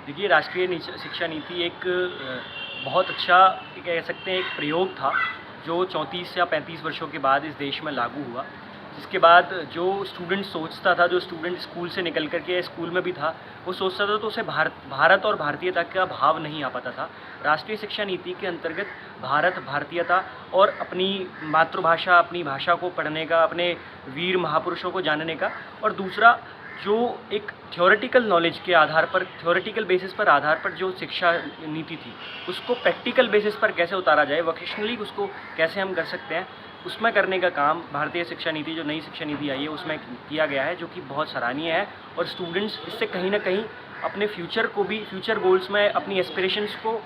देखिए, राष्ट्रीय शिक्षा नीति एक बहुत अच्छा कह सकते हैं एक प्रयोग था, जो 34 या 35 वर्षों के बाद इस देश में लागू हुआ। जिसके बाद जो स्टूडेंट सोचता था, जो स्टूडेंट स्कूल से निकल कर के स्कूल में भी था, वो सोचता था तो उसे भारत और भारतीयता का भाव नहीं आ पाता था। राष्ट्रीय शिक्षा नीति के अंतर्गत भारत, भारतीयता और अपनी मातृभाषा, अपनी भाषा को पढ़ने का, अपने वीर महापुरुषों को जानने का, और दूसरा जो एक थ्योरेटिकल नॉलेज के आधार पर, थ्योरेटिकल बेसिस पर आधार पर जो शिक्षा नीति थी, उसको प्रैक्टिकल बेसिस पर कैसे उतारा जाए, वोकेशनली उसको कैसे हम कर सकते हैं, उसमें करने का काम भारतीय शिक्षा नीति, जो नई शिक्षा नीति आई है, उसमें किया गया है, जो कि बहुत सराहनीय है। और स्टूडेंट्स इससे कहीं ना कहीं अपने फ्यूचर को भी, फ्यूचर गोल्स में अपनी एस्पिरेशंस को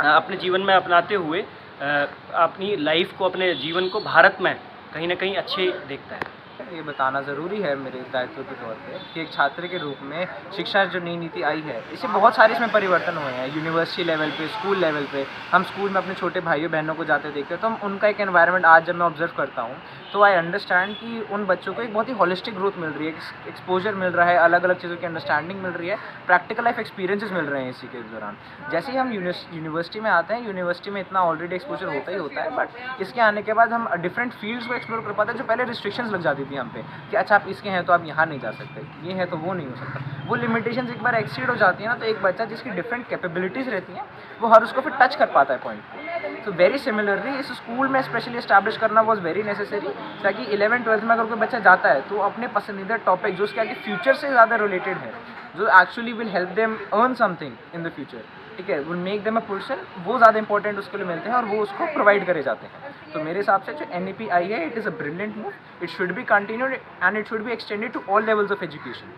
अपने जीवन में अपनाते हुए अपनी लाइफ को, अपने जीवन को भारत में कहीं ना कहीं अच्छे देखता है। ये बताना ज़रूरी है मेरे दायित्व के तौर पे कि एक छात्र के रूप में शिक्षा जो नई नीति आई है, इससे बहुत सारे इसमें परिवर्तन हुए हैं। यूनिवर्सिटी लेवल पे, स्कूल लेवल पे, हम स्कूल में अपने छोटे भाइयों बहनों को जाते देखते हैं, तो हम उनका एक एनवायरनमेंट आज जब मैं ऑब्जर्व करता हूँ तो आई अंडरस्टैंड कि उन बच्चों को एक बहुत ही होलिस्टिक ग्रोथ मिल रही है, एक्सपोजर मिल रहा है, अलग अलग चीज़ों की अंडरस्टैंडिंग मिल रही है, प्रैक्टिकल लाइफ एक्सपीरियंसेस मिल रहे हैं इसी के दौरान। जैसे ही हम यूनिवर्सिटी में आते हैं, यूनिवर्सिटी में इतना ऑलरेडी एक्सपोजर होता ही होता है, बट इसके आने के बाद हम डिफरेंट फील्ड्स को एक्सप्लोर कर पाते हैं, जो पहले रिस्ट्रिक्शंस लग जाती थी हम पे कि अच्छा आप इसके हैं तो आप यहाँ नहीं जा सकते, ये है तो वो नहीं हो सकता। वो लिमिटेशंस एक बार एक्सीड हो जाती है ना, तो एक बच्चा जिसकी डिफरेंट कैपेबिलिटीज़ रहती हैं, वो हर उसको फिर टच कर पाता है पॉइंट। तो वेरी सिमिलरली इस स्कूल में स्पेशली एस्टैब्लिश करना वॉज वेरी नेसेसरी, ताकि 11th-12th में अगर कोई बच्चा जाता है तो अपने पसंदीदा टॉपिक जो उसके आगे फ्यूचर से ज़्यादा रिलेटेड है, जो actually will help them earn something in the future, ठीक है, will make them a person, वो ज़्यादा इंपॉर्टेंट उसके लिए मिलते हैं और वो उसको प्रोवाइड करे जाते हैं। तो मेरे हिसाब से जो NEP आई है, it is a brilliant move, it should be continued and it should be extended to all levels of education.